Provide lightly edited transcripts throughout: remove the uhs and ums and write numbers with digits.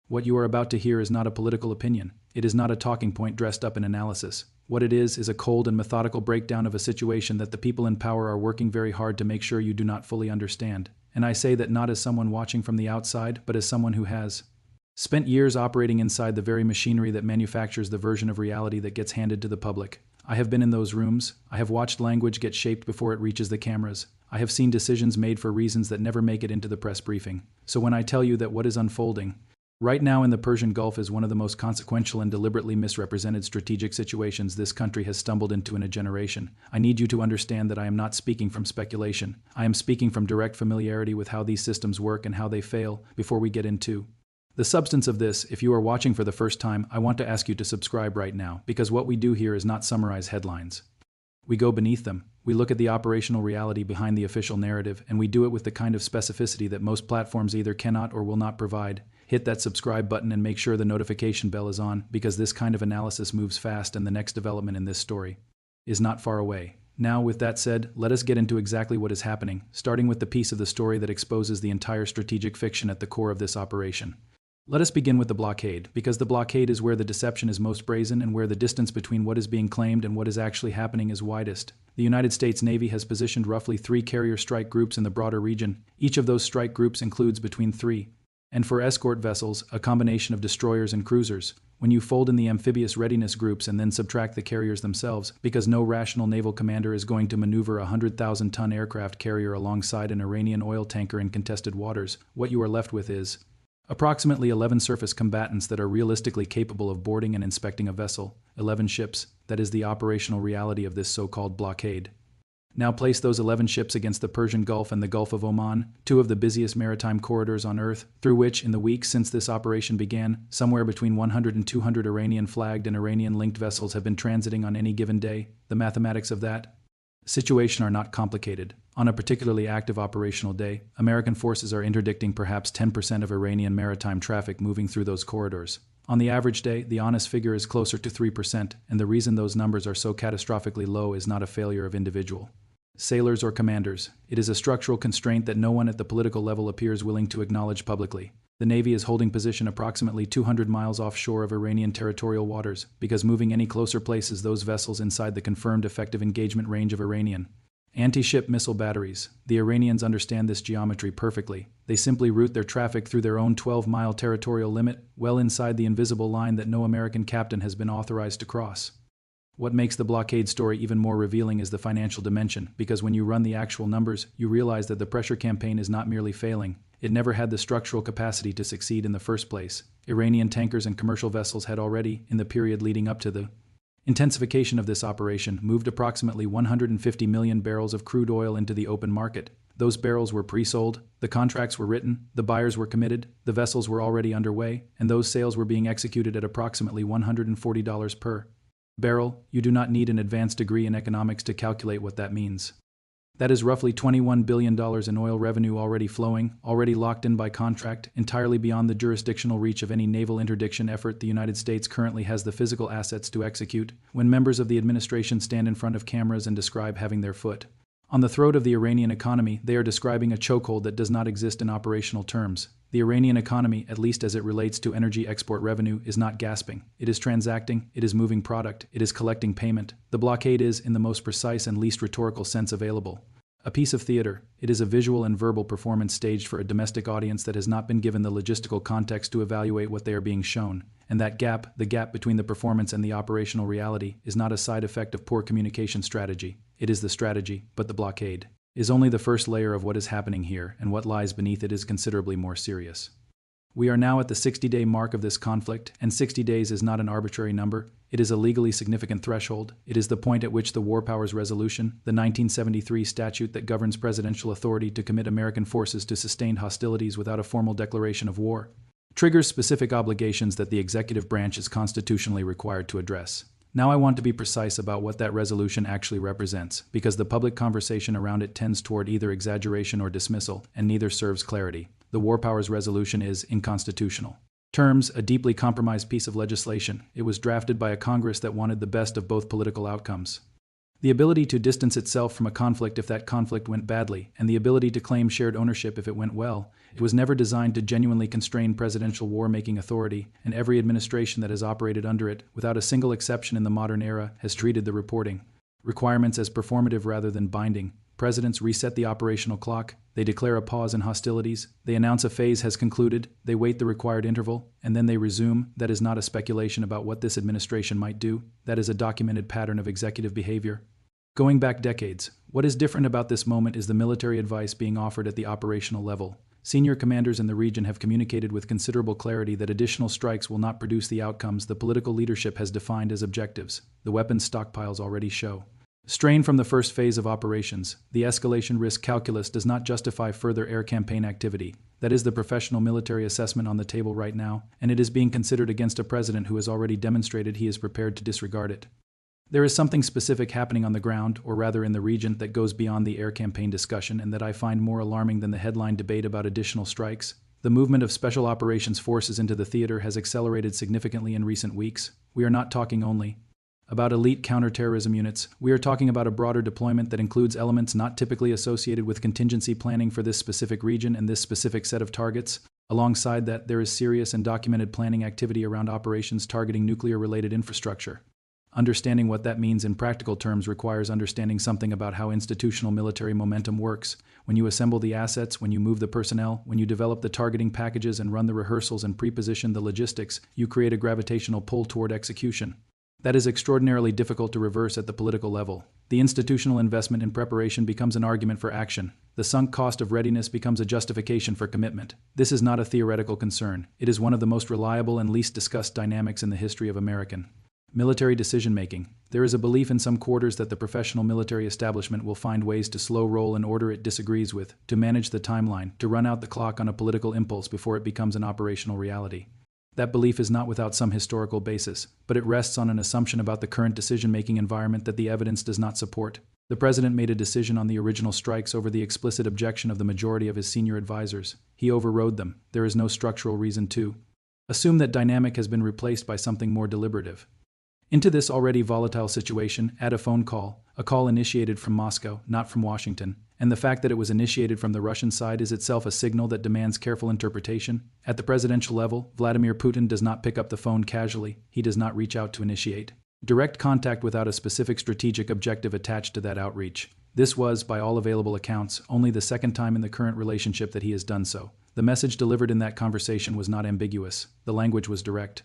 What you are about to hear is not a political opinion. It is not a talking point dressed up in analysis. What it is a cold and methodical breakdown of a situation that the people in power are working very hard to make sure you do not fully understand. And I say that not as someone watching from the outside, but as someone who has spent years operating inside the very machinery that manufactures the version of reality that gets handed to the public. I have been in those rooms. I have watched language get shaped before it reaches the cameras. I have seen decisions made for reasons that never make it into the press briefing. So when I tell you that what is unfolding right now in the Persian Gulf is one of the most consequential and deliberately misrepresented strategic situations this country has stumbled into in a generation, I need you to understand that I am not speaking from speculation. I am speaking from direct familiarity with how these systems work and how they fail before we get into the substance of this. If you are watching for the first time, I want to ask you to subscribe right now, because what we do here is not summarize headlines. We go beneath them. We look at the operational reality behind the official narrative, and we do it with the kind of specificity that most platforms either cannot or will not provide. Hit that subscribe button and make sure the notification bell is on, because this kind of analysis moves fast and the next development in this story is not far away. Now, with that said, let us get into exactly what is happening, starting with the piece of the story that exposes the entire strategic fiction at the core of this operation. Let us begin with the blockade, because the blockade is where the deception is most brazen and where the distance between what is being claimed and what is actually happening is widest. The United States Navy has positioned roughly 3 carrier strike groups in the broader region. Each of those strike groups includes between 3 and 4 escort vessels, a combination of destroyers and cruisers. When you fold in the amphibious readiness groups and then subtract the carriers themselves, because no rational naval commander is going to maneuver a 100,000-ton aircraft carrier alongside an Iranian oil tanker in contested waters, what you are left with is approximately 11 surface combatants that are realistically capable of boarding and inspecting a vessel. 11 ships, that is the operational reality of this so-called blockade. Now place those 11 ships against the Persian Gulf and the Gulf of Oman, 2 of the busiest maritime corridors on Earth, through which, in the weeks since this operation began, somewhere between 100 and 200 Iranian-flagged and Iranian-linked vessels have been transiting on any given day. The mathematics of that situation are not complicated. On a particularly active operational day, American forces are interdicting perhaps 10% of Iranian maritime traffic moving through those corridors. On the average day, the honest figure is closer to 3%, and the reason those numbers are so catastrophically low is not a failure of individual sailors or commanders. It is a structural constraint that no one at the political level appears willing to acknowledge publicly. The Navy is holding position approximately 200 miles offshore of Iranian territorial waters, because moving any closer places those vessels inside the confirmed effective engagement range of Iranian anti-ship missile batteries. The Iranians understand this geometry perfectly. They simply route their traffic through their own 12-mile territorial limit, well inside the invisible line that no American captain has been authorized to cross. What makes the blockade story even more revealing is the financial dimension, because when you run the actual numbers, you realize that the pressure campaign is not merely failing. It never had the structural capacity to succeed in the first place. Iranian tankers and commercial vessels had already, in the period leading up to the intensification of this operation, moved approximately 150 million barrels of crude oil into the open market. Those barrels were pre-sold, the contracts were written, the buyers were committed, the vessels were already underway, and those sales were being executed at approximately $140 per barrel. You do not need an advanced degree in economics to calculate what that means. That is roughly $21 billion in oil revenue already flowing, already locked in by contract, entirely beyond the jurisdictional reach of any naval interdiction effort the United States currently has the physical assets to execute. When members of the administration stand in front of cameras and describe having their foot on the throat of the Iranian economy, they are describing a chokehold that does not exist in operational terms. The Iranian economy, at least as it relates to energy export revenue, is not gasping. It is transacting, it is moving product, it is collecting payment. The blockade is, in the most precise and least rhetorical sense available, a piece of theater. It is a visual and verbal performance staged for a domestic audience that has not been given the logistical context to evaluate what they are being shown. And that gap, the gap between the performance and the operational reality, is not a side effect of poor communication strategy. It is the strategy, but the blockade is only the first layer of what is happening here, and what lies beneath it is considerably more serious. We are now at the 60-day mark of this conflict, and 60 days is not an arbitrary number. It is a legally significant threshold. It is the point at which the War Powers Resolution, the 1973 statute that governs presidential authority to commit American forces to sustained hostilities without a formal declaration of war, triggers specific obligations that the executive branch is constitutionally required to address. Now I want to be precise about what that resolution actually represents, because the public conversation around it tends toward either exaggeration or dismissal, and neither serves clarity. The War Powers Resolution is, in constitutional terms, a deeply compromised piece of legislation. It was drafted by a Congress that wanted the best of both political outcomes. The ability to distance itself from a conflict if that conflict went badly, and the ability to claim shared ownership if it went well. It was never designed to genuinely constrain presidential war-making authority, and every administration that has operated under it, without a single exception in the modern era, has treated the reporting requirements as performative rather than binding. Presidents reset the operational clock, they declare a pause in hostilities, they announce a phase has concluded, they wait the required interval, and then they resume. That is not a speculation about what this administration might do, that is a documented pattern of executive behavior. Going back decades, what is different about this moment is the military advice being offered at the operational level. Senior commanders in the region have communicated with considerable clarity that additional strikes will not produce the outcomes the political leadership has defined as objectives. The weapons stockpiles already show strain from the first phase of operations. The escalation risk calculus does not justify further air campaign activity. That is the professional military assessment on the table right now, and it is being considered against a president who has already demonstrated he is prepared to disregard it. There is something specific happening on the ground, or rather in the region, that goes beyond the air campaign discussion and that I find more alarming than the headline debate about additional strikes. The movement of special operations forces into the theater has accelerated significantly in recent weeks. We are not talking only about elite counterterrorism units. We are talking about a broader deployment that includes elements not typically associated with contingency planning for this specific region and this specific set of targets. Alongside that, there is serious and documented planning activity around operations targeting nuclear-related infrastructure. Understanding what that means in practical terms requires understanding something about how institutional military momentum works. When you assemble the assets, when you move the personnel, when you develop the targeting packages and run the rehearsals and preposition the logistics, you create a gravitational pull toward execution. That is extraordinarily difficult to reverse at the political level. The institutional investment in preparation becomes an argument for action. The sunk cost of readiness becomes a justification for commitment. This is not a theoretical concern. It is one of the most reliable and least discussed dynamics in the history of American military decision-making. There is a belief in some quarters that the professional military establishment will find ways to slow roll an order it disagrees with, to manage the timeline, to run out the clock on a political impulse before it becomes an operational reality. That belief is not without some historical basis, but it rests on an assumption about the current decision-making environment that the evidence does not support. The president made a decision on the original strikes over the explicit objection of the majority of his senior advisors. He overrode them. There is no structural reason to assume that dynamic has been replaced by something more deliberative. Into this already volatile situation, add a phone call, a call initiated from Moscow, not from Washington, and the fact that it was initiated from the Russian side is itself a signal that demands careful interpretation. At the presidential level, Vladimir Putin does not pick up the phone casually. He does not reach out to initiate direct contact without a specific strategic objective attached to that outreach. This was, by all available accounts, only the second time in the current relationship that he has done so. The message delivered in that conversation was not ambiguous. The language was direct.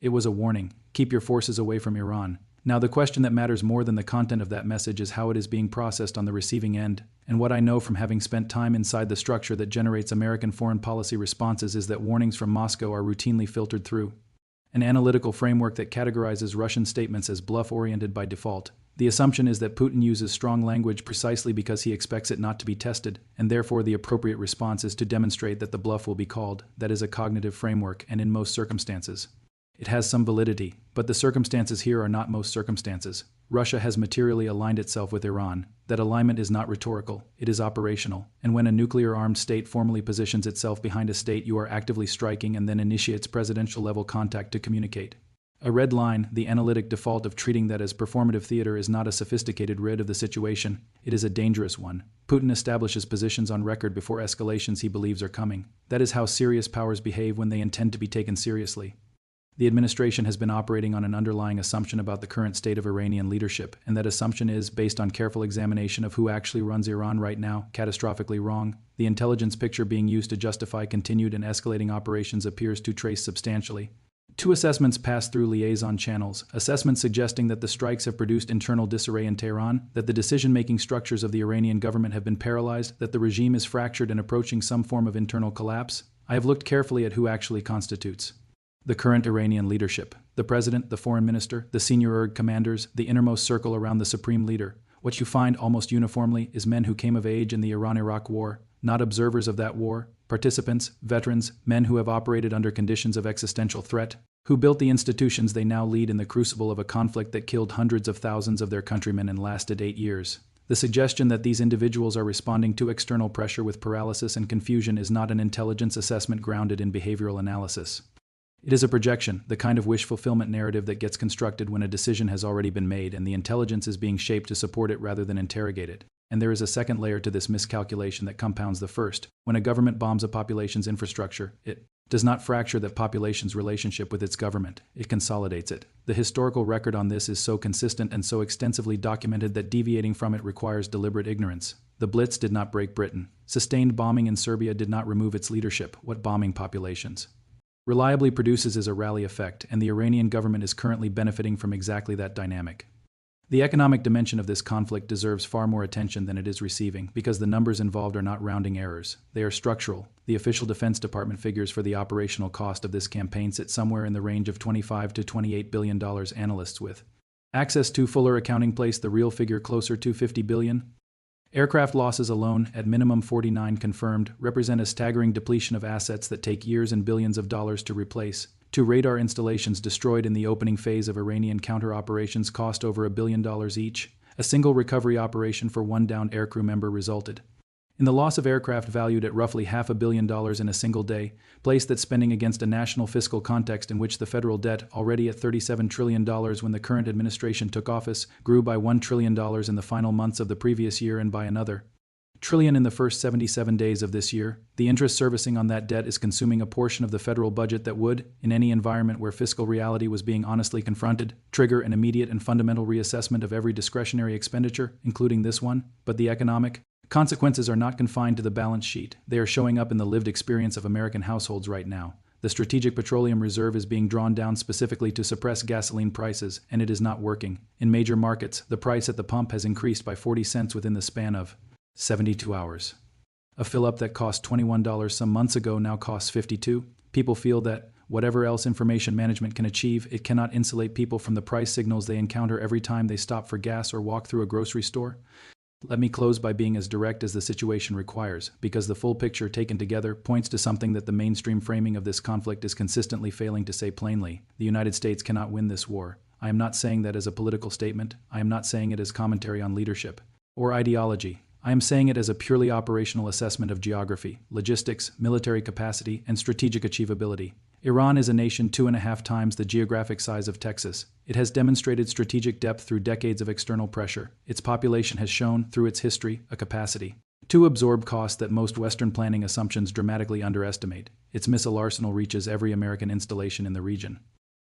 It was a warning. Keep your forces away from Iran. Now, the question that matters more than the content of that message is how it is being processed on the receiving end. And what I know from having spent time inside the structure that generates American foreign policy responses is that warnings from Moscow are routinely filtered through an analytical framework that categorizes Russian statements as bluff-oriented by default. The assumption is that Putin uses strong language precisely because he expects it not to be tested, and therefore the appropriate response is to demonstrate that the bluff will be called. That is a cognitive framework, and in most circumstances it has some validity, but the circumstances here are not most circumstances. Russia has materially aligned itself with Iran. That alignment is not rhetorical, it is operational. And when a nuclear-armed state formally positions itself behind a state you are actively striking and then initiates presidential-level contact to communicate. A red line, the analytic default of treating that as performative theater, is not a sophisticated read of the situation. It is a dangerous one. Putin establishes positions on record before escalations he believes are coming. That is how serious powers behave when they intend to be taken seriously. The administration has been operating on an underlying assumption about the current state of Iranian leadership, and that assumption is, based on careful examination of who actually runs Iran right now, catastrophically wrong. The intelligence picture being used to justify continued and escalating operations appears to trace substantially two assessments pass through liaison channels, assessments suggesting that the strikes have produced internal disarray in Tehran, that the decision-making structures of the Iranian government have been paralyzed, that the regime is fractured and approaching some form of internal collapse. I have looked carefully at who actually constitutes the current Iranian leadership: the president, the foreign minister, the senior erg commanders, the innermost circle around the supreme leader. What you find almost uniformly is men who came of age in the Iran-Iraq war, not observers of that war, participants, veterans, men who have operated under conditions of existential threat, who built the institutions they now lead in the crucible of a conflict that killed hundreds of thousands of their countrymen and lasted 8 years. The suggestion that these individuals are responding to external pressure with paralysis and confusion is not an intelligence assessment grounded in behavioral analysis. It is a projection, the kind of wish fulfillment narrative that gets constructed when a decision has already been made and the intelligence is being shaped to support it rather than interrogate it. And there is a second layer to this miscalculation that compounds the first. When a government bombs a population's infrastructure, it does not fracture that population's relationship with its government, it consolidates it. The historical record on this is so consistent and so extensively documented that deviating from it requires deliberate ignorance. The Blitz did not break Britain. Sustained bombing in Serbia did not remove its leadership. What bombing populations reliably produces is a rally effect, and the Iranian government is currently benefiting from exactly that dynamic. The economic dimension of this conflict deserves far more attention than it is receiving, because the numbers involved are not rounding errors. They are structural. The official Defense Department figures for the operational cost of this campaign sit somewhere in the range of $25 to $28 billion. Analysts with access to fuller accounting place the real figure closer to $50 billion. Aircraft losses alone, at minimum 49 confirmed, represent a staggering depletion of assets that take years and billions of dollars to replace. Two radar installations destroyed in the opening phase of Iranian counter-operations cost over $1 billion each. A single recovery operation for one downed aircrew member resulted in the loss of aircraft valued at roughly $500 million in a single day. Place that spending against a national fiscal context in which the federal debt, already at $37 trillion when the current administration took office, grew by $1 trillion in the final months of the previous year and by another trillion in the first 77 days of this year. The interest servicing on that debt is consuming a portion of the federal budget that would, in any environment where fiscal reality was being honestly confronted, trigger an immediate and fundamental reassessment of every discretionary expenditure, including this one. But the economic consequences are not confined to the balance sheet. They are showing up in the lived experience of American households right now. The Strategic Petroleum Reserve is being drawn down specifically to suppress gasoline prices, and it is not working. In major markets, the price at the pump has increased by 40 cents within the span of 72 hours. A fill-up that cost $21 some months ago now costs $52. People feel that, whatever else information management can achieve, it cannot insulate people from the price signals they encounter every time they stop for gas or walk through a grocery store. Let me close by being as direct as the situation requires, because the full picture taken together points to something that the mainstream framing of this conflict is consistently failing to say plainly. The United States cannot win this war. I am not saying that as a political statement. I am not saying it as commentary on leadership or ideology. I am saying it as a purely operational assessment of geography, logistics, military capacity, and strategic achievability. Iran is a nation 2.5 times the geographic size of Texas. It has demonstrated strategic depth through decades of external pressure. Its population has shown, through its history, a capacity to absorb costs that most Western planning assumptions dramatically underestimate. Its missile arsenal reaches every American installation in the region.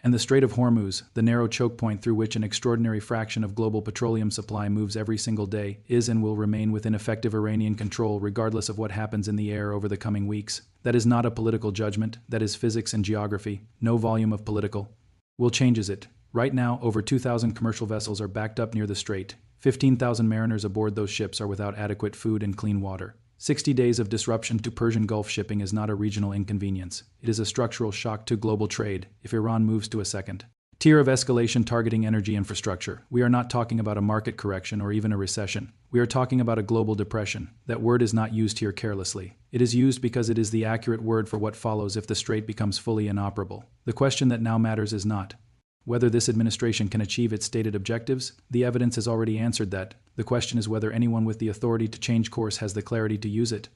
And the Strait of Hormuz, the narrow choke point through which an extraordinary fraction of global petroleum supply moves every single day, is and will remain within effective Iranian control regardless of what happens in the air over the coming weeks. That is not a political judgment, that is physics and geography. No volume of political will changes it. Right now, over 2,000 commercial vessels are backed up near the strait. 15,000 mariners aboard those ships are without adequate food and clean water. 60 days of disruption to Persian Gulf shipping is not a regional inconvenience. It is a structural shock to global trade if Iran moves to a second tier of escalation targeting energy infrastructure. We are not talking about a market correction or even a recession. We are talking about a global depression. That word is not used here carelessly. It is used because it is the accurate word for what follows if the strait becomes fully inoperable. The question that now matters is not whether this administration can achieve its stated objectives. The evidence has already answered that. The question is whether anyone with the authority to change course has the clarity to use it.